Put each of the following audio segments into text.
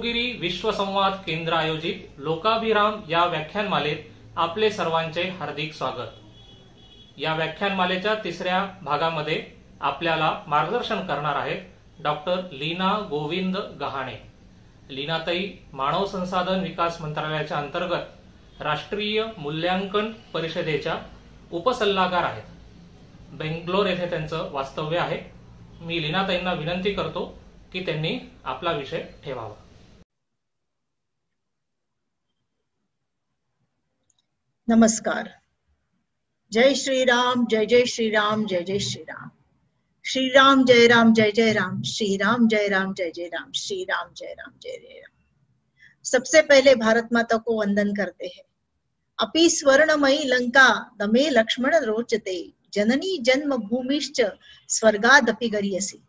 देवगिरी विश्व संवाद केंद्र आयोजित लोकाभिराम या व्याख्यानमालेत आपले सर्वांचे हार्दिक स्वागत। या व्याख्यानमालेच्या तिसऱ्या भागामध्ये आपल्याला मार्गदर्शन करणार आहेत डॉक्टर लीना गोविंद गहाणे। लीनाताई मानव संसाधन विकास मंत्रालयाच्या अंतर्गत राष्ट्रीय मूल्यांकन परिषदेच्या उपसल्लागार आहेत। बेंगलोर येथे त्यांचं वास्तव्य आहे। मी लीनाताईंना विनंती करतो की त्यांनी आपला विषय ठेवावा। नमस्कार। जय श्री राम, जय जय श्री राम, जय जय श्री राम। श्री राम जय राम, जय जय राम। श्री राम जय राम, जय जय राम। श्री राम जय राम, जय जय राम। सबसे पहले भारत माता को वंदन करते हैं। अपि स्वर्णमयी लंका दमे लक्ष्मण रोचते, जननी जन्म भूमिश्च स्वर्गादपि गरीयसी।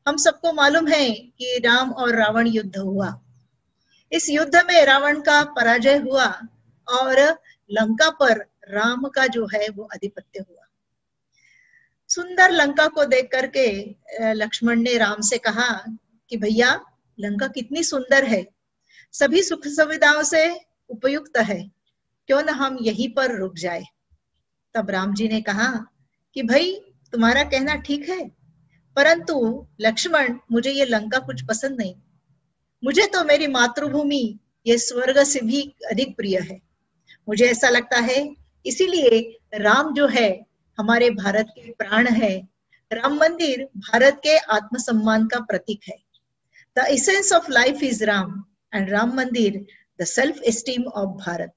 हम सबको मालूम है कि राम और रावण युद्ध हुआ। इस युद्ध में रावण का पराजय हुआ और लंका पर राम का जो है वो आधिपत्य हुआ। सुंदर लंका को देख करके लक्ष्मण ने राम से कहा कि भैया लंका कितनी सुंदर है, सभी सुख सुविधाओं से उपयुक्त है, क्यों न हम यहीं पर रुक जाए। तब राम जी ने कहा कि भाई तुम्हारा कहना ठीक है, परंतु लक्ष्मण मुझे ये लंका कुछ पसंद नहीं। मुझे तो मेरी मातृभूमि ये स्वर्ग से भी अधिक प्रिय है। मुझे ऐसा लगता है इसीलिए राम जो है हमारे भारत के प्राण है। राम मंदिर भारत के आत्मसम्मान का प्रतीक है। The essence of life is Ram and Ram Mandir the self esteem of Bharat.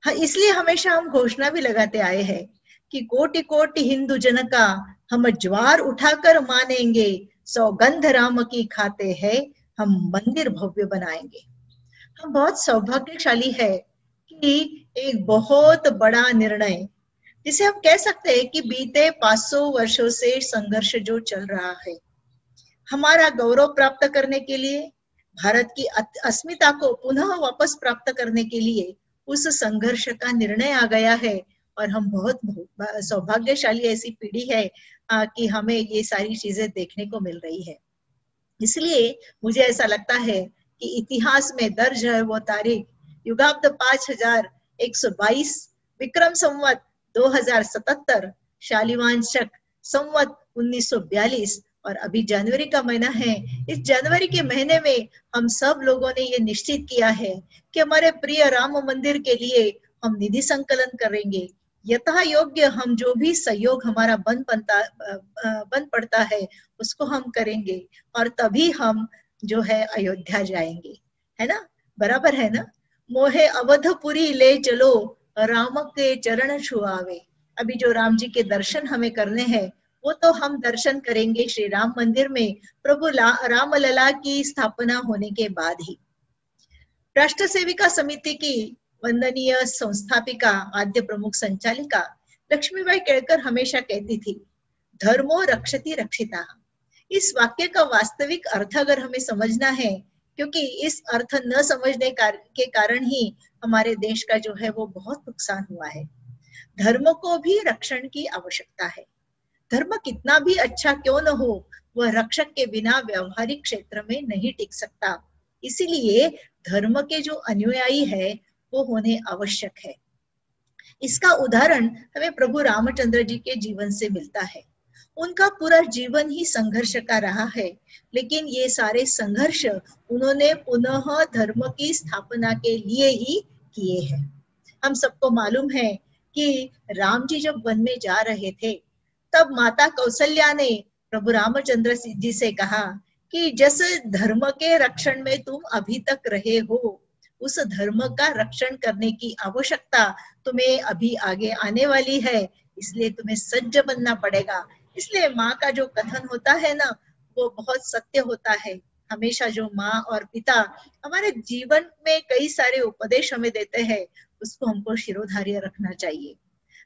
हाँ, इसलिए हमेशा हम घोषणा भी लगाते आए हैं कि कोटि कोटि हिंदू जन का हम ज्वार उठाकर मानेंगे, सौगंध राम की खाते हैं, हम मंदिर भव्य बनाएंगे। हम बहुत सौभाग्यशाली है कि एक बहुत बड़ा निर्णय, जिसे हम कह सकते हैं कि बीते 500 वर्षों से संघर्ष जो चल रहा है, हमारा गौरव प्राप्त करने के लिए, भारत की अस्मिता को पुनः वापस प्राप्त करने के लिए उस संघर्ष का निर्णय आ गया है। और हम बहुत सौभाग्यशाली ऐसी पीढ़ी है कि हमें ये सारी चीजें देखने को मिल रही है। इसलिए मुझे ऐसा लगता है कि इतिहास में दर्ज है वो तारीख युगाब्द 5122 विक्रम संवत 2077 शालिवान शक संवत 1942 और अभी जनवरी का महीना है। इस जनवरी के महीने में हम सब लोगों ने ये निश्चित किया है कि हमारे प्रिय राम मंदिर के लिए हम निधि संकलन करेंगे। यथा योग्य हम जो भी सहयोग हमारा बन पड़ता है उसको हम करेंगे और तभी हम जो है अयोध्या जाएंगे, है ना? बराबर है ना? मोहे अवधपुरी ले चलो, राम के चरण छुआवे। अभी जो राम जी के दर्शन हमें करने हैं वो तो हम दर्शन करेंगे श्री राम मंदिर में प्रभु राम लला की स्थापना होने के बाद ही। राष्ट्र सेविका समिति की वंदनीय संस्थापिका आद्य प्रमुख संचालिका लक्ष्मीबाई केळकर हमेशा कहती थी, धर्मो रक्षति रक्षिता। इस वाक्य का वास्तविक अर्थ अगर हमें समझना है, क्योंकि इस अर्थ न समझने के कारण ही हमारे देश का जो है वो बहुत नुकसान हुआ है। धर्म को भी रक्षण की आवश्यकता है। धर्म कितना भी अच्छा क्यों न हो, वह रक्षक के बिना व्यवहारिक क्षेत्र में नहीं टिक सकता। इसीलिए धर्म के जो अनुयायी है वो होने आवश्यक है। इसका उदाहरण हमें प्रभु रामचंद्र जी के जीवन से मिलता है। उनका पूरा जीवन ही संघर्ष का रहा है, लेकिन ये सारे संघर्ष उन्होंने पुनः धर्म की स्थापना के लिए ही किए हैं। हम सबको मालूम है कि राम जी जब वन में जा रहे थे तब माता कौशल्या ने प्रभु रामचंद्र जी से कहा कि जिस धर्म के रक्षण में तुम अभी तक रहे हो, उस धर्म का रक्षण करने की आवश्यकता तुम्हें अभी आगे आने वाली है, इसलिए तुम्हें सज्ज बनना पड़ेगा। इसलिए माँ का जो कथन होता है ना, वो बहुत सत्य होता है। हमेशा जो माँ और पिता हमारे जीवन में कई सारे उपदेश हमें देते हैं, उसको हमको शिरोधार्य रखना चाहिए।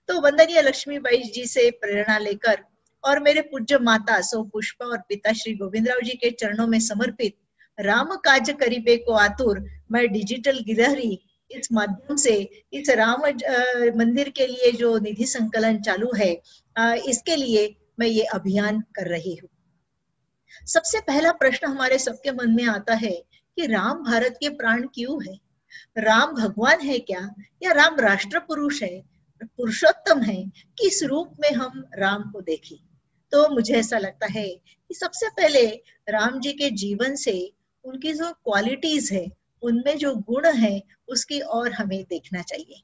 तो वंदनीय लक्ष्मीबाई जी से प्रेरणा लेकर और मेरे पूज्य माता सौ पुष्पा और पिता श्री गोविंदराव जी के चरणों में समर्पित राम काज करीबे को आतुर, मैं डिजिटल गिरहरी इस माध्यम से इस राम मंदिर के लिए जो निधि संकलन चालू है, इसके लिए मैं ये अभियान कर रही हूँ। सबसे पहला प्रश्न हमारे सबके मन में आता है कि राम भारत के प्राण क्यों है, राम भगवान है क्या, या राम राष्ट्र पुरुष है, पुरुषोत्तम है, किस रूप में हम राम को देखें। तो मुझे ऐसा लगता है कि सबसे पहले राम जी के जीवन से उनकी जो क्वालिटीज है, उनमें जो गुण है, उसकी ओर हमें देखना चाहिए।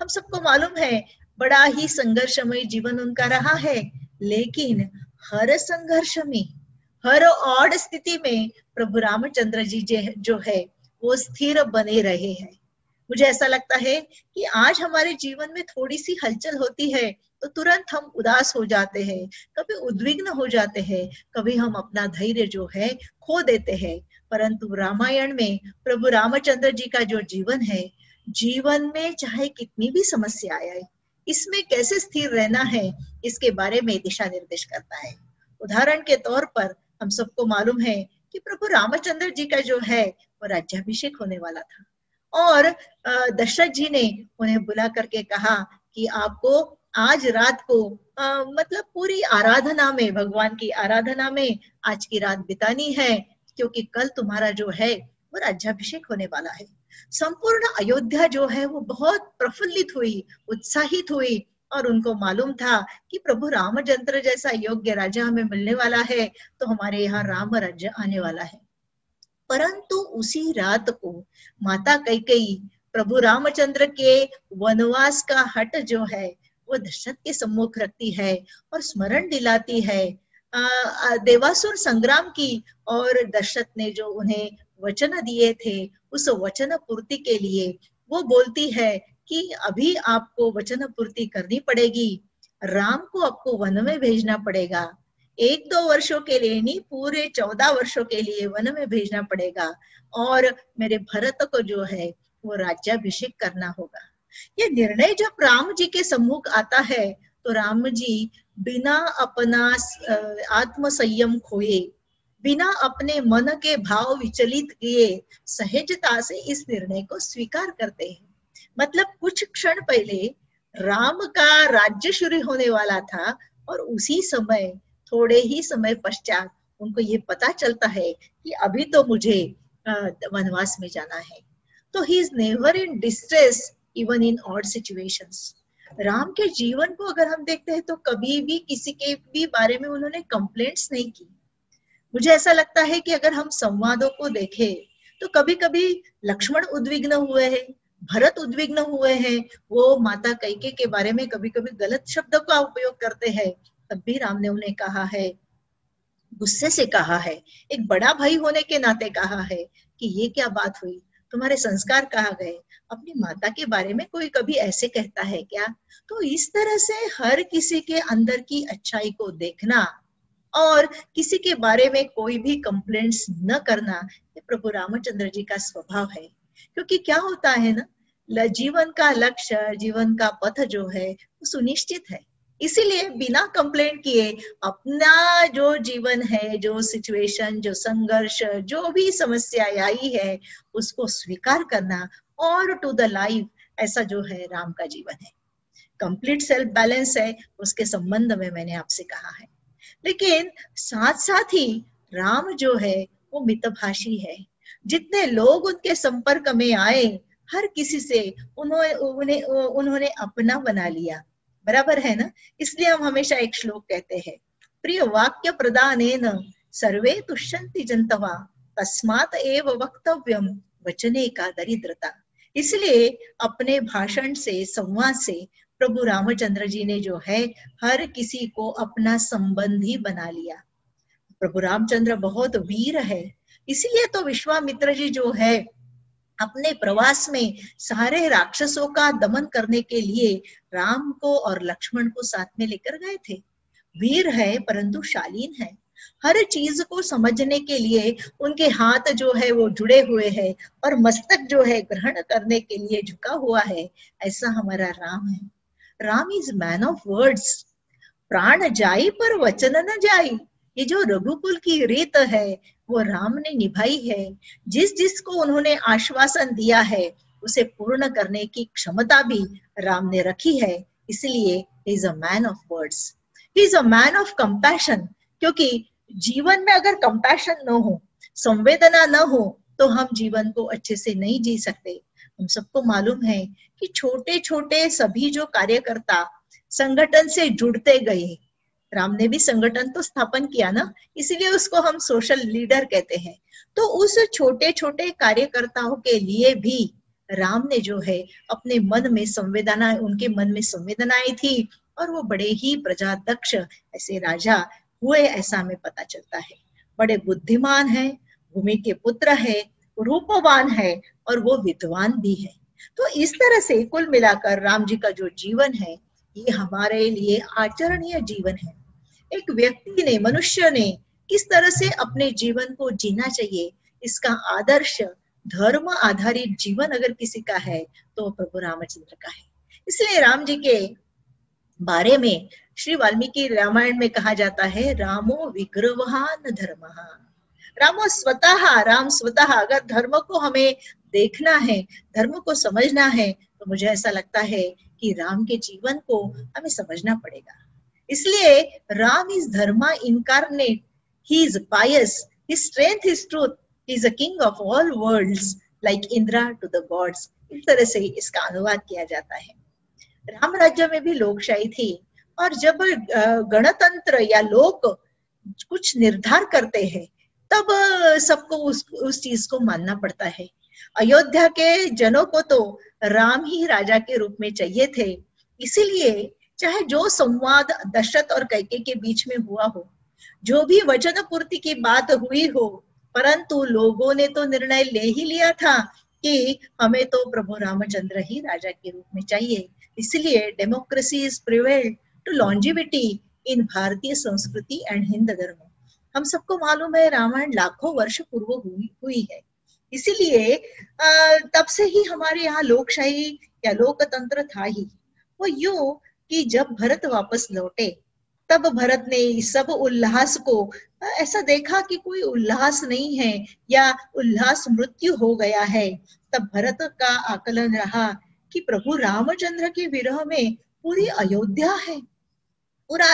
हम सबको मालूम है बड़ा ही संघर्षमय जीवन उनका रहा है, लेकिन हर संघर्ष में, हर ओड स्थिति में प्रभु रामचंद्र जी जो है वो स्थिर बने रहे हैं। मुझे ऐसा लगता है कि आज हमारे जीवन में थोड़ी सी हलचल होती है तो तुरंत हम उदास हो जाते हैं, कभी उद्विग्न हो जाते हैं, कभी हम अपना धैर्य जो है खो देते हैं। परंतु रामायण में प्रभु रामचंद्र जी का जो जीवन है, जीवन में चाहे कितनी भी समस्या आए, इसमें कैसे स्थिर रहना है, इसके बारे में दिशा निर्देश करता है। उदाहरण के तौर पर हम सबको मालूम है कि प्रभु रामचंद्र जी का जो है वो राज्याभिषेक होने वाला था, और दशरथ जी ने उन्हें बुला करके कहा कि आपको आज रात को मतलब पूरी आराधना में, भगवान की आराधना में आज की रात बितानी है, क्योंकि कल तुम्हारा जो है वो राज्याभिषेक होने वाला है। संपूर्ण अयोध्या जो है वो बहुत प्रफुल्लित हुई, उत्साहित हुई, और उनको मालूम था कि प्रभु रामचंद्र जैसा योग्य राजा हमें मिलने वाला है, तो हमारे यहाँ राम राज्य आने वाला है। परंतु उसी रात को माता कैकेयी प्रभु रामचंद्र के वनवास का हट जो है वो दशरथ के सम्मुख रखती है और स्मरण दिलाती है देवासुर संग्राम की, और दशरथ ने जो उन्हें वचन दिए थे उस वचन पूर्ति के लिए वो बोलती है कि अभी आपको वचन पूर्ति करनी पड़ेगी, राम को आपको वन में भेजना पड़ेगा, 1-2 वर्षों के लिए नहीं, पूरे 14 वर्षों के लिए वन में भेजना पड़ेगा, और मेरे भरत को जो है वो राज्याभिषेक करना होगा। ये निर्णय जब राम जी के सम्मुख आता है तो राम जी बिना अपना आत्म संयम खोए, बिना अपने मन के भाव विचलित किए सहजता से इस निर्णय को स्वीकार करते हैं। मतलब कुछ क्षण पहले राम का राज्य शुरू होने वाला था, और उसी समय, थोड़े ही समय पश्चात उनको ये पता चलता है कि अभी तो मुझे वनवास में जाना है। तो he is never in distress even in odd situations. Ram के जीवन को अगर हम देखते हैं तो कभी भी किसी के भी बारे में उन्होंने कंप्लेंट्स नहीं की। मुझे ऐसा लगता है कि अगर हम संवादों को देखें तो कभी कभी लक्ष्मण उद्विग्न हुए हैं, भरत उद्विग्न हुए हैं, वो माता कैकेयी के बारे में कभी कभी गलत शब्दों का उपयोग करते हैं, तब भी राम ने उन्हें कहा है, गुस्से से कहा है, एक बड़ा भाई होने के नाते कहा है कि ये क्या बात हुई, तुम्हारे संस्कार कहाँ गए, अपनी माता के बारे में कोई कभी ऐसे कहता है क्या। तो इस तरह से हर किसी के अंदर की अच्छाई को देखना और किसी के बारे में कोई भी कंप्लेंट्स न करना, ये प्रभु रामचंद्र जी का स्वभाव है। क्योंकि क्या होता है ना, जीवन का लक्ष्य, जीवन का पथ जो है वो सुनिश्चित है, इसीलिए बिना कंप्लेंट किए अपना जो जीवन है, जो सिचुएशन, जो संघर्ष, जो भी समस्या आई है उसको स्वीकार करना और टू द लाइफ, ऐसा जो है राम का जीवन है। कंप्लीट सेल्फ बैलेंस है, उसके संबंध में मैंने आपसे कहा है। लेकिन साथ साथ ही राम जो है वो मितभाषी है। जितने लोग उनके संपर्क में आए, हर किसी से उन्होंने अपना बना लिया, बराबर है ना। इसलिए हम हमेशा एक श्लोक कहते हैं, प्रिय वाक्य प्रदानेन सर्वे तुष्यन्ति जन्तवा तस्मात् एव वक्तव्यम वचने का दरिद्रता। इसलिए अपने भाषण से, संवाद से प्रभु रामचंद्र जी ने जो है हर किसी को अपना संबंधी बना लिया। प्रभु रामचंद्र बहुत वीर है, इसीलिए तो विश्वामित्र जी जो है अपने प्रवास में सारे राक्षसों का दमन करने के लिए राम को और लक्ष्मण को साथ में लेकर गए थे। वीर है परंतु शालीन है, हर चीज को समझने के लिए उनके हाथ जो है वो जुड़े हुए हैं और मस्तक जो है ग्रहण करने के लिए झुका हुआ है। ऐसा हमारा राम है। Ram is man of words. प्राण जाई पर वचन न जाई, ये जो रघुकुल की रीत है वो राम ने निभाई है। जिसको उन्होंने आश्वासन दिया है उसे पूर्ण करने की क्षमता भी राम ने रखी है। इसलिए ही is a man of words, he is a man of compassion. क्योंकि जीवन में अगर कंपैशन न हो, संवेदना न हो, तो हम जीवन को अच्छे से नहीं जी सकते। हम सबको मालूम है कि छोटे छोटे सभी जो कार्यकर्ता संगठन से जुड़ते गए, राम ने भी संगठन तो स्थापन किया ना, इसीलिए उसको हम सोशल लीडर कहते हैं। तो उस छोटे छोटे कार्यकर्ताओं के लिए भी राम ने जो है अपने मन में संवेदना, उनके मन में संवेदनाएं थी, और वो बड़े ही प्रजादक्ष ऐसे राजा हुए, ऐसा हमें पता चलता है। बड़े बुद्धिमान है, भूमि के पुत्र है, रूपवान है, और वो विद्वान भी है। तो इस तरह से कुल मिलाकर राम जी का जो जीवन है ये हमारे लिए आचरणीय जीवन है। एक व्यक्ति ने, मनुष्य ने किस तरह से अपने जीवन को जीना चाहिए, इसका आदर्श धर्म आधारित जीवन अगर किसी का है तो प्रभु रामचंद्र का है। इसलिए राम जी के बारे में श्री वाल्मीकि रामायण में कहा जाता है, रामो विग्रहान धर्मः। रामो स्वतः, राम स्वतः, अगर धर्म को हमें देखना है, धर्म को समझना है, तो मुझे ऐसा लगता है कि राम के जीवन को हमें समझना पड़ेगा। इसलिए Ram is dharma incarnate, he is pious, his strength is truth, he is a king of all worlds, like Indra to the gods. इस तरह से इसका अनुवाद किया जाता है। राम राज्य में भी लोकशाही थी, और जब गणतंत्र या लोग कुछ निर्धार करते हैं तब सबको उस चीज को मानना पड़ता है। अयोध्या के जनों को तो राम ही राजा के रूप में चाहिए थे, इसीलिए चाहे जो संवाद दशरथ और कैकेयी के बीच में हुआ हो, जो भी वचन पूर्ति की बात हुई हो, परंतु लोगों ने तो निर्णय ले ही लिया था कि हमें तो प्रभु रामचंद्र ही राजा के रूप में चाहिए। इसलिए democracy is prevailed to longevity in भारतीय संस्कृति एंड हिंद धर्म। हम सबको मालूम है रामायण लाखों वर्ष पूर्व हुई है, इसीलिए तब से ही हमारे यहाँ लोकशाही या लोकतंत्र था ही। वो यूं कि जब भरत वापस लौटे तब भरत ने इस सब उल्लास को ऐसा देखा कि कोई उल्लास नहीं है या उल्लास मृत्यु हो गया है। तब भरत का आकलन रहा कि प्रभु रामचंद्र के विरह में पूरी अयोध्या है, पूरा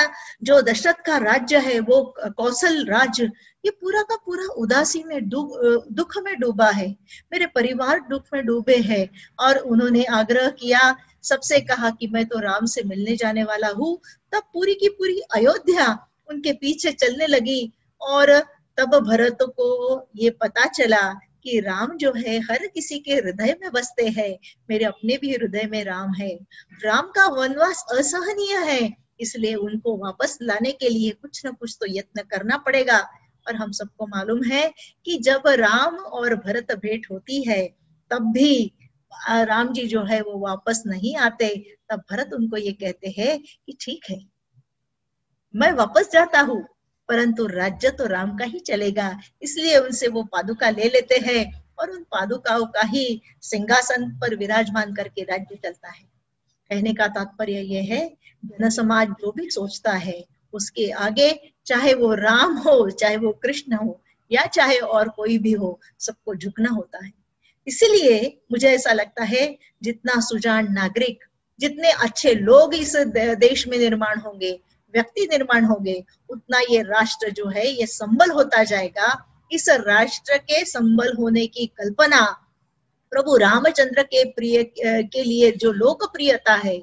जो दशरथ का राज्य है वो कौशल राज्य, ये पूरा का पूरा उदासी में दुख में डूबा है, मेरे परिवार दुख में डूबे हैं। और उन्होंने आग्रह किया, सबसे कहा कि मैं तो राम से मिलने जाने वाला हूँ। तब पूरी की पूरी अयोध्या उनके पीछे चलने लगी, और तब भरत को ये पता चला कि राम जो है हर किसी के हृदय में बसते हैं, मेरे अपने भी हृदय में राम है। राम का वनवास असहनीय है, इसलिए उनको वापस लाने के लिए कुछ न कुछ तो यत्न करना पड़ेगा। और हम सबको मालूम है कि जब राम और भरत भेंट होती है तब भी राम जी जो है वो वापस नहीं आते। तब भरत उनको ये कहते हैं कि ठीक है, मैं वापस जाता हूँ, परंतु राज्य तो राम का ही चलेगा। इसलिए उनसे वो पादुका ले लेते हैं, और उन पादुकाओं का ही सिंहासन पर विराजमान करके राज्य चलता है। कहने का तात्पर्य यह है, जन समाज जो भी सोचता है उसके आगे, चाहे वो राम हो, चाहे वो कृष्ण हो, या चाहे और कोई भी हो, सबको झुकना होता है। इसीलिए मुझे ऐसा लगता है, जितना सुजान नागरिक, जितने अच्छे लोग इस देश में निर्माण होंगे, व्यक्ति निर्माण होंगे, उतना ये राष्ट्र जो है ये संबल होता जाएगा। इस राष्ट्र के संबल होने की कल्पना प्रभु रामचंद्र के प्रिय के लिए जो लोकप्रियता है,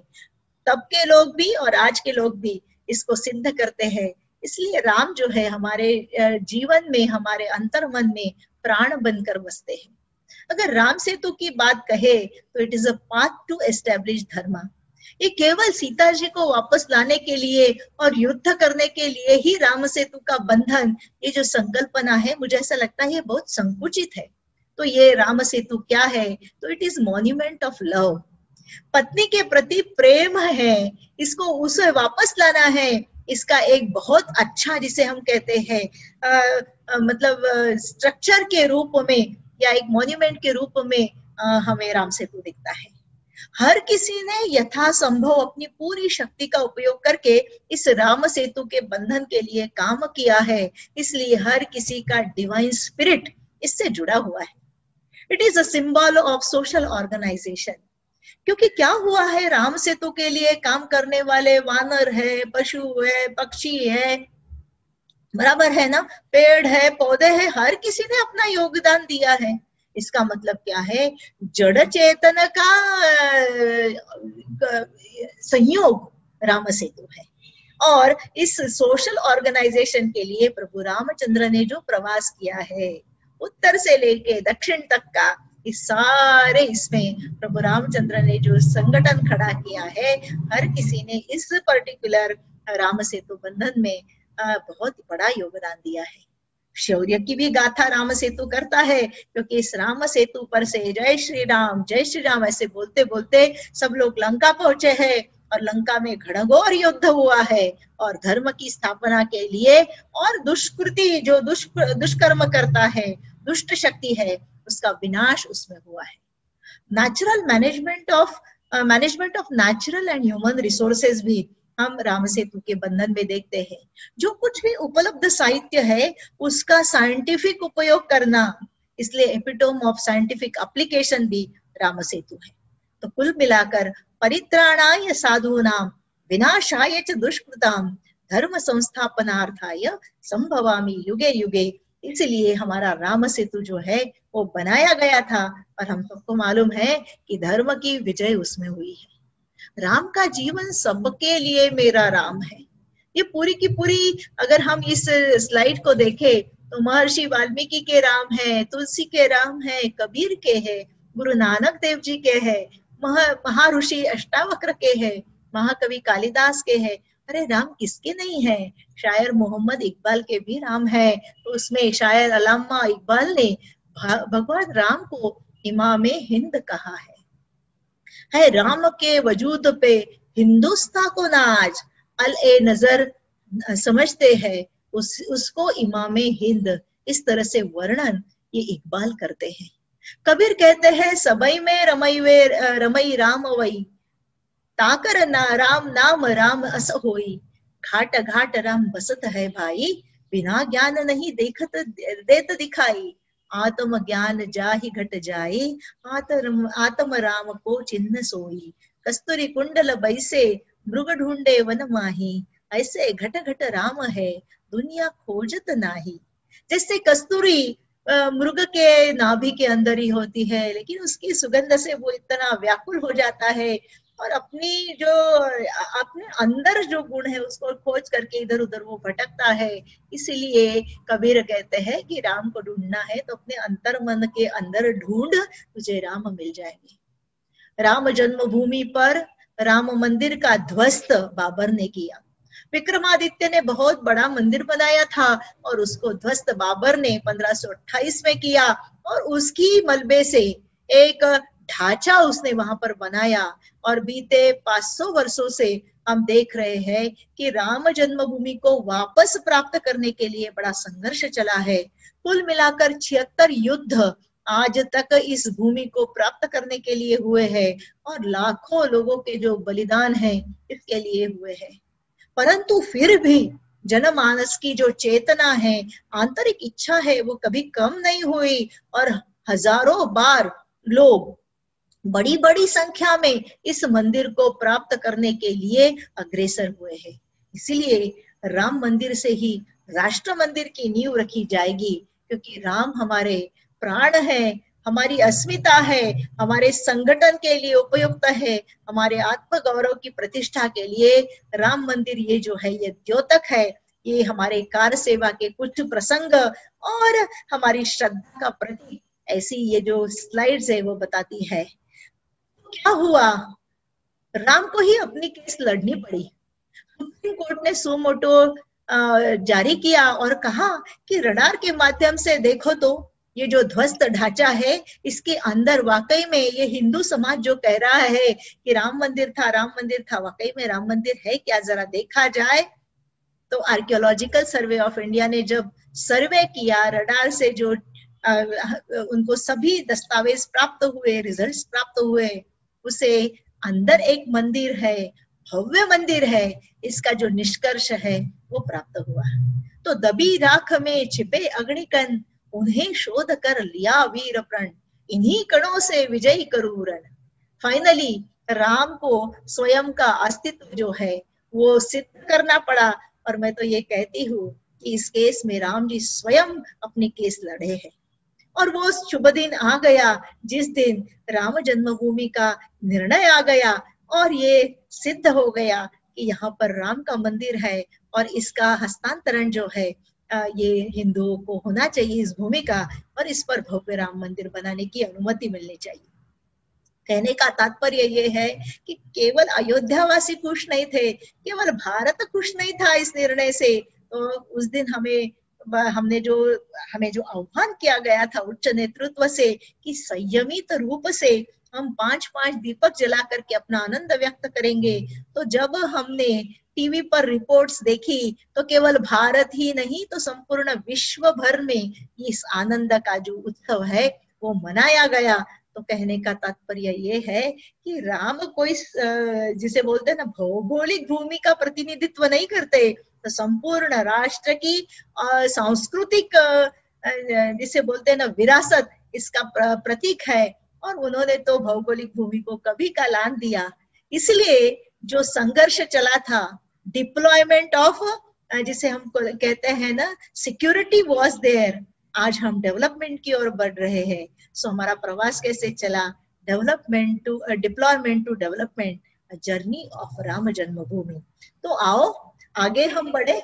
तब के लोग भी और आज के लोग भी इसको सिद्ध करते हैं। इसलिए राम जो है हमारे जीवन में, हमारे अंतर्मन में प्राण बनकर बसते हैं। अगर राम सेतु की बात कहे तो it is a path to establish dharma. ये केवल सीता जी को वापस लाने के लिए और युद्ध करने के लिए ही राम सेतु का बंधन, ये जो संकल्पना है, मुझे ऐसा लगता है ये बहुत संकुचित है। तो ये राम सेतु क्या है? तो it is monument of love. पत्नी के प्रति प्रेम है, इसको उसे वापस लाना है। इसका एक बहुत अच्छा, जिसे हम कहते हैं मतलब स्ट्रक्चर के रूप में या एक मॉन्यूमेंट के रूप में हमें राम सेतु दिखता है। हर किसी ने यथासंभव अपनी पूरी शक्ति का उपयोग करके इस राम सेतु के बंधन के लिए काम किया है। इसलिए हर किसी का डिवाइन स्पिरिट इससे जुड़ा हुआ है। It is a symbol of social organisation. क्योंकि क्या हुआ है, राम सेतु के लिए काम करने वाले वानर है, पशु है, पक्षी है, बराबर है ना, पेड़ है, पौधे हैं, हर किसी ने अपना योगदान दिया है। इसका मतलब क्या है? जड़ चेतन का संयोग राम सेतु है। और इस सोशल ऑर्गेनाइजेशन के लिए प्रभु रामचंद्र ने जो प्रवास किया है, उत्तर से लेके दक्षिण तक का, इस सारे इसमें प्रभु रामचंद्र ने जो संगठन खड़ा किया है, हर किसी ने इस पर्टिकुलर राम सेतु बंधन में बहुत बड़ा योगदान दिया है। शौर्य की भी गाथा राम सेतु करता है, क्योंकि इस राम सेतु पर से जय श्री राम ऐसे बोलते बोलते सब लोग लंका पहुंचे हैं, और लंका में घनघोर युद्ध हुआ है, और धर्म की स्थापना के लिए, और दुष्कृति जो दुष्कर्म करता है, दुष्ट शक्ति है, उसका विनाश उसमें हुआ है। Natural management of natural and human resources भी हम राम सेतु के बंधन में देखते हैं। जो कुछ भी उपलब्ध साहित्य है उसका साइंटिफिक उपयोग करना, इसलिए एपिटोम ऑफ साइंटिफिक एप्लीकेशन भी राम सेतु है। तो कुल मिलाकर परित्राणाय साधूनां विनाशाय च दुष्कृतां धर्म संस्थापनार्थाय संभवामि युगे युगे, इसलिए हमारा राम सेतु जो है वो बनाया गया था, और हम सबको मालूम है कि धर्म की विजय उसमें हुई है। राम का जीवन सबके लिए मेरा राम है, ये पूरी की पूरी अगर हम इस स्लाइड को देखें तो महर्षि वाल्मीकि के राम है, तुलसी के राम है, कबीर के है, गुरु नानक देव जी के है, महर्षि अष्टावक्र के है, महाकवि कालिदास के है। अरे राम किसके नहीं है? शायर मोहम्मद इकबाल के भी राम है। तो उसमें शायर अल्लामा इकबाल ने भगवान राम को इमामे हिंद कहा है राम के वजूद पे हिंदुस्तान को नाज अल ए नजर समझते हैं उसको इमामे हिंद, इस तरह से वर्णन ये इकबाल करते हैं। कबीर कहते हैं सबई में रमई राम वई ताकर ना राम नाम राम अस होई, घाट घाट राम बसत है भाई बिना ज्ञान नहीं देखत देत दिखाई, आत्म ज्ञान जाहि घट जाई आत्म राम को चिन्ह सोई, कस्तूरी कुंडल बैसे मृग ढूंढे वन माही, ऐसे घट घट राम है दुनिया खोजत नाही। जैसे कस्तूरी मृग के नाभि के अंदर ही होती है, लेकिन उसकी सुगंध से वो इतना व्याकुल हो जाता है और अपने अंदर जो गुण है उसको खोज करके इधर उधर वो भटकता है। इसीलिए कबीर कहते हैं कि राम को ढूंढना है तो अपने अंतर मन के अंदर ढूंढ, तुझे राम मिल जाएंगे। राम जन्मभूमि पर राम मंदिर का ध्वस्त बाबर ने किया। विक्रमादित्य ने बहुत बड़ा मंदिर बनाया था और उसको ध्वस्त बाबर ने 1528 में किया, और उसकी मलबे से एक ढांचा उसने वहां पर बनाया। और बीते 500 वर्षों से हम देख रहे हैं कि राम जन्मभूमि को वापस प्राप्त करने के लिए बड़ा संघर्ष चला है। कुल मिलाकर 76 युद्ध आज तक इस भूमि को प्राप्त करने के लिए हुए हैं, और लाखों लोगों के जो बलिदान है इसके लिए हुए हैं। परंतु फिर भी जनमानस की जो चेतना है, आंतरिक इच्छा है, वो कभी कम नहीं हुई, और हजारों बार लोग बड़ी बड़ी संख्या में इस मंदिर को प्राप्त करने के लिए अग्रसर हुए हैं। इसीलिए राम मंदिर से ही राष्ट्र मंदिर की नींव रखी जाएगी, क्योंकि राम हमारे प्राण है, हमारी अस्मिता है, हमारे संगठन के लिए उपयुक्त है, हमारे आत्म गौरव की प्रतिष्ठा के लिए राम मंदिर ये जो है ये द्योतक है। ये हमारे कार्य सेवा के कुछ प्रसंग और हमारी श्रद्धा का प्रतीक, ऐसी ये जो स्लाइड्स है वो बताती है। क्या हुआ? राम को ही अपनी केस लड़नी पड़ी। सुप्रीम कोर्ट ने सो मोटो जारी किया और कहा कि रडार के माध्यम से देखो तो ये जो ध्वस्त ढांचा है इसके अंदर वाकई में ये हिंदू समाज जो कह रहा है कि राम मंदिर था, वाकई में राम मंदिर है क्या, जरा देखा जाए। तो आर्कियोलॉजिकल सर्वे ऑफ इंडिया ने जब सर्वे किया, रडार से जो उनको सभी दस्तावेज प्राप्त हुए, रिजल्ट्स प्राप्त हुए, उसे अंदर एक मंदिर है, भव्य मंदिर है, इसका जो निष्कर्ष है वो प्राप्त हुआ। तो दबी राख में छिपे अग्निकण, उन्हें शोध कर लिया वीर प्रण, इन्हीं कणों से विजयी करूं रण। फाइनली राम को स्वयं का अस्तित्व जो है वो सिद्ध करना पड़ा, और मैं तो ये कहती हूँ कि इस केस में राम जी स्वयं अपनी केस लड़े हैं। और वो शुभ दिन आ गया जिस दिन राम जन्मभूमि का निर्णय आ गया और ये सिद्ध हो गया कि यहाँ पर राम का मंदिर है और इसका हस्तांतरण जो है ये हिंदुओं को होना चाहिए इस भूमि का, और इस पर भव्य राम मंदिर बनाने की अनुमति मिलनी चाहिए। कहने का तात्पर्य ये है कि केवल अयोध्यावासी खुश नहीं थे, केवल भारत खुश नहीं था इस निर्णय से। तो उस दिन हमें जो आह्वान किया गया था उच्च नेतृत्व से कि संयमित रूप से हम 5-5 दीपक जला करके अपना आनंद व्यक्त करेंगे। तो जब हमने टीवी पर रिपोर्ट्स देखी तो केवल भारत ही नहीं तो संपूर्ण विश्व भर में इस आनंद का जो उत्सव है वो मनाया गया। तो कहने का तात्पर्य ये है कि राम कोई जिसे बोलते हैं ना भौगोलिक भूमि का प्रतिनिधित्व नहीं करते, तो संपूर्ण राष्ट्र की सांस्कृतिक जिसे बोलते हैं ना विरासत इसका प्रतीक है। और उन्होंने तो भौगोलिक भूमि को कभी का लान दिया। इसलिए जो संघर्ष चला था डिप्लॉयमेंट ऑफ जिसे हम कहते हैं ना सिक्योरिटी वॉज देयर, आज हम डेवलपमेंट की ओर बढ़ रहे हैं। सो हमारा प्रवास कैसे चला, development to deployment to development, journey of Ram Janmabhoomi. तो आओ आगे हम बढ़े।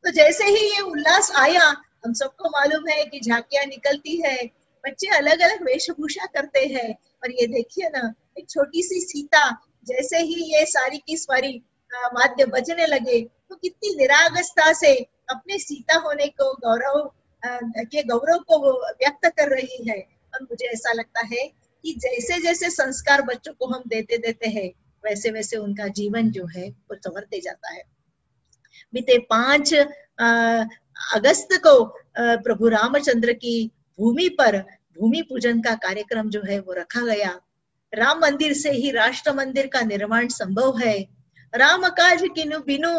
तो जैसे ही ये उल्लास आया, हम सबको मालूम है कि झांकियां निकलती है, बच्चे अलग अलग वेशभूषा करते हैं। और ये देखिए ना एक छोटी सी सीता, जैसे ही ये सारी की सारी वाद्य बजने लगे तो कितनी निरागसता से अपने सीता होने को गौरव को वो व्यक्त कर रही है। और मुझे ऐसा लगता है कि जैसे जैसे संस्कार बच्चों को हम देते हैं वैसे वैसे उनका जीवन जो है वो संवरते जाता है। बीते 5 अगस्त को प्रभु रामचंद्र की भूमि पर भूमि पूजन का कार्यक्रम जो है वो रखा गया। राम मंदिर से ही राष्ट्र मंदिर का निर्माण संभव है। राम काज किनु बिनु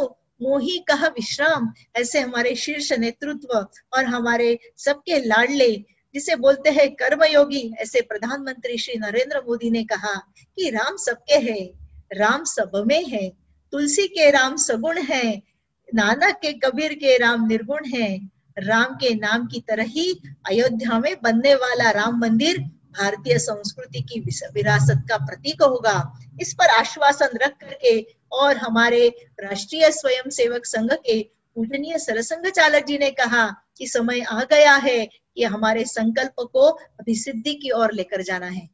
मोही कहा विश्राम, ऐसे हमारे शीर्ष नेतृत्व और हमारे सबके लाडले जिसे बोलते हैं कर्मयोगी, ऐसे प्रधानमंत्री श्री नरेंद्र मोदी ने कहा कि राम सबके हैं, राम सब में है, तुलसी के राम सगुण है, नानक के कबीर के राम निर्गुण है। राम के नाम की तरह ही अयोध्या में बनने वाला राम मंदिर भारतीय संस्कृति की विरासत का प्रतीक होगा। इस पर आश्वासन रख करके और हमारे राष्ट्रीय स्वयंसेवक संघ के पूजनीय सरसंघ चालक जी ने कहा कि समय आ गया है कि हमारे संकल्प को अभी सिद्धि की ओर लेकर जाना है।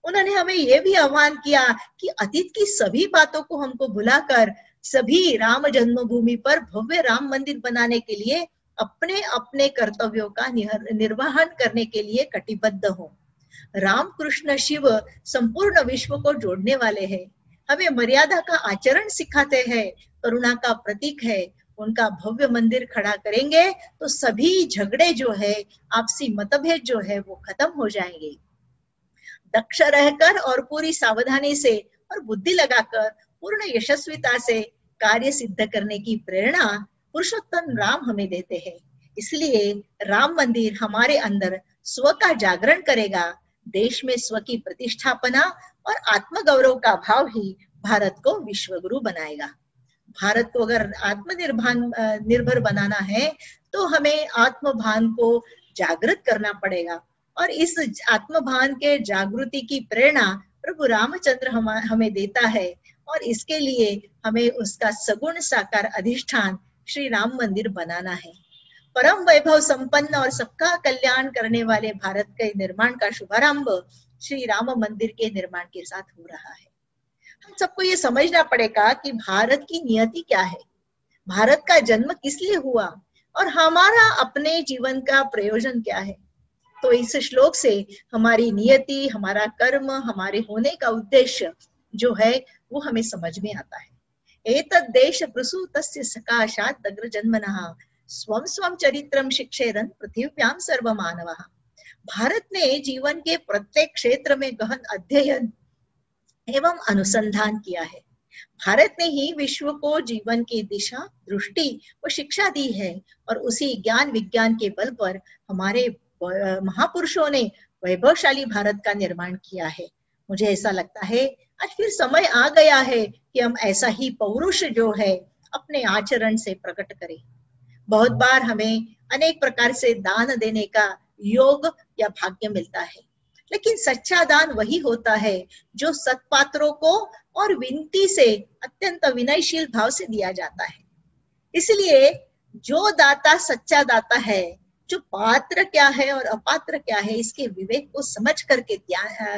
उन्होंने हमें यह भी आह्वान किया कि अतीत की सभी बातों को हमको भुलाकर सभी राम जन्मभूमि पर भव्य राम मंदिर बनाने के लिए अपने अपने कर्तव्यों का निर्वहन करने के लिए कटिबद्ध हो। राम कृष्ण शिव संपूर्ण विश्व को जोड़ने वाले हैं, हमें मर्यादा का आचरण सिखाते हैं, करुणा का प्रतीक है। उनका भव्य मंदिर खड़ा करेंगे तो सभी झगड़े जो है, आपसी मतभेद जो है वो खत्म हो जाएंगे। दक्ष रहकर और पूरी सावधानी से और बुद्धि लगाकर पूर्ण यशस्विता से कार्य सिद्ध करने की प्रेरणा पुरुषोत्तम राम हमें देते हैं। इसलिए राम मंदिर हमारे अंदर स्व का जागरण करेगा, देश में स्व की प्रतिष्ठापना और आत्मगौरव का भाव ही भारत को विश्वगुरु बनाएगा। भारत को अगर आत्मनिर्भर बनाना है तो हमें आत्मभान को जागृत करना पड़ेगा, और इस आत्मभान के जागृति की प्रेरणा प्रभु रामचंद्र हमें देता है। और इसके लिए हमें उसका सगुण साकार अधिष्ठान श्री राम मंदिर बनाना है। परम वैभव संपन्न और सबका कल्याण करने वाले भारत के निर्माण का शुभारंभ श्री राम मंदिर के निर्माण के साथ हो रहा है। हम सबको ये समझना पड़ेगा कि भारत की नियति क्या है, भारत का जन्म किस लिए हुआ और हमारा अपने जीवन का प्रयोजन क्या है। तो इस श्लोक से हमारी नियति, हमारा कर्म, हमारे होने का उद्देश्य जो है वो हमें समझ में आता है। एतद् देश प्रसूतस्य सकाशात् अग्र जन्मनः स्वं स्वं चरित्रम शिक्षेरन् पृथिव्यां सर्वमानवः। भारत ने जीवन के प्रत्येक क्षेत्र में गहन अध्ययन एवं अनुसंधान किया है। भारत ने ही विश्व को जीवन की दिशा, दृष्टि व शिक्षा दी है, और उसी ज्ञान विज्ञान के बल पर हमारे महापुरुषों ने वैभवशाली भारत का निर्माण किया है। मुझे ऐसा लगता है आज फिर समय आ गया है कि हम ऐसा ही पौरुष जो है अपने आचरण से प्रकट करें। बहुत बार हमें अनेक प्रकार से दान देने का योग या भाग्य मिलता है। लेकिन सच्चा दान वही होता है जो सत्पात्रों को और विनती से अत्यंत विनयशील भाव से दिया जाता है। इसलिए जो दाता सच्चा दाता है, जो पात्र क्या है और अपात्र क्या है, इसके विवेक को समझ करके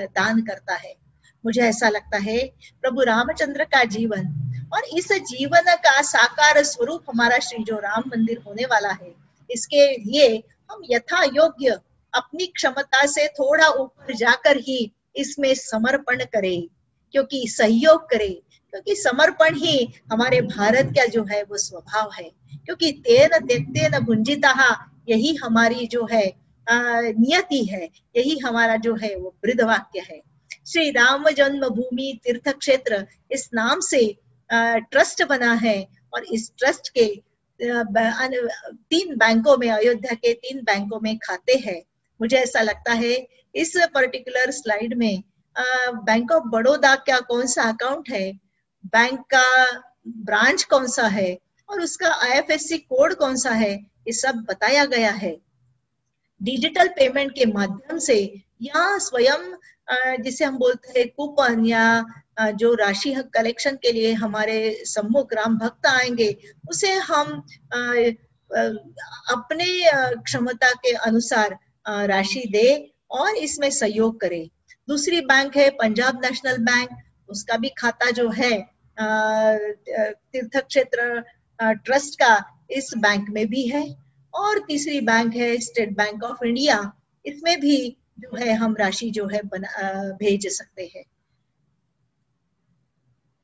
दान करता है। मुझे ऐसा लगता है प्रभु रामचंद्र का जीवन और इस जीवन का साकार स्वरूप हमारा श्री जो राम मंदिर होने वाला है, इसके लिए हम यथा योग्य अपनी क्षमता से थोड़ा ऊपर जाकर ही इसमें समर्पण करें, क्योंकि सहयोग करें, क्योंकि समर्पण ही हमारे भारत का जो है वो स्वभाव है। क्योंकि तेन त्यक्तेन भुंजितः, यही हमारी जो है नियति है, यही हमारा जो है वो बृहद वाक्य है। श्री राम जन्मभूमि तीर्थ क्षेत्र इस नाम से ट्रस्ट बना है और इस ट्रस्ट के 3 बैंकों में, अयोध्या के 3 बैंकों में खाते हैं। मुझे ऐसा लगता है इस पर्टिकुलर स्लाइड में बैंक ऑफ बड़ौदा का कौन सा अकाउंट है, बैंक का ब्रांच कौन सा है और उसका IFSC कोड कौन सा है, ये सब बताया गया है। डिजिटल पेमेंट के माध्यम से या स्वयं जिसे हम बोलते हैं कूपन या जो राशि कलेक्शन के लिए हमारे सम्मुख राम भक्त आएंगे, उसे हम अपने क्षमता के अनुसार राशि दे और इसमें सहयोग करें। दूसरी बैंक है पंजाब नेशनल बैंक, उसका भी खाता जो है तीर्थ क्षेत्र ट्रस्ट का इस बैंक में भी है। और तीसरी बैंक है स्टेट बैंक ऑफ इंडिया, इसमें भी जो है हम राशि जो है भेज सकते हैं।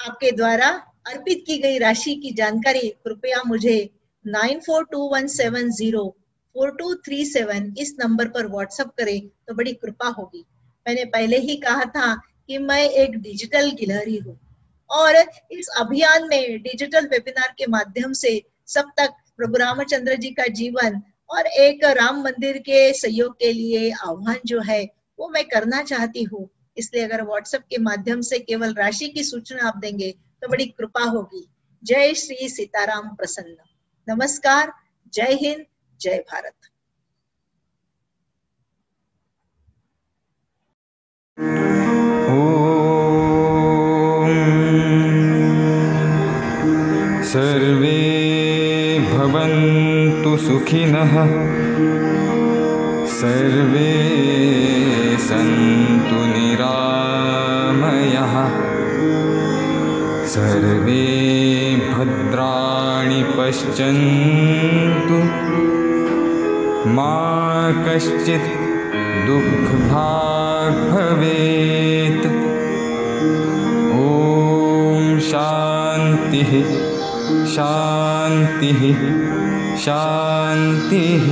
आपके द्वारा अर्पित की गई राशि की जानकारी कृपया मुझे 9421704237 इस नंबर पर व्हाट्सएप करें तो बड़ी कृपा होगी। मैंने पहले ही कहा था कि मैं एक डिजिटल गिलहरी हूँ और इस अभियान में डिजिटल वेबिनार के माध्यम से सब तक प्रभु रामचंद्र जी का जीवन और एक राम मंदिर के सहयोग के लिए आह्वान जो है वो मैं करना चाहती हूँ। इसलिए अगर व्हाट्सएप के माध्यम से केवल राशि की सूचना आप देंगे तो बड़ी कृपा होगी। जय श्री सीताराम प्रसन्न। नमस्कार, जय हिंद, जय भारत। सर्वे भवन्तु सुखिनः, सर्वे सन्तु निरामयाः, सर्वे भद्राणि पश्यन्तु, मा कश्चित् दुःखभाग् भवेत्। ॐ शान्तिः शान्तिः शान्तिः।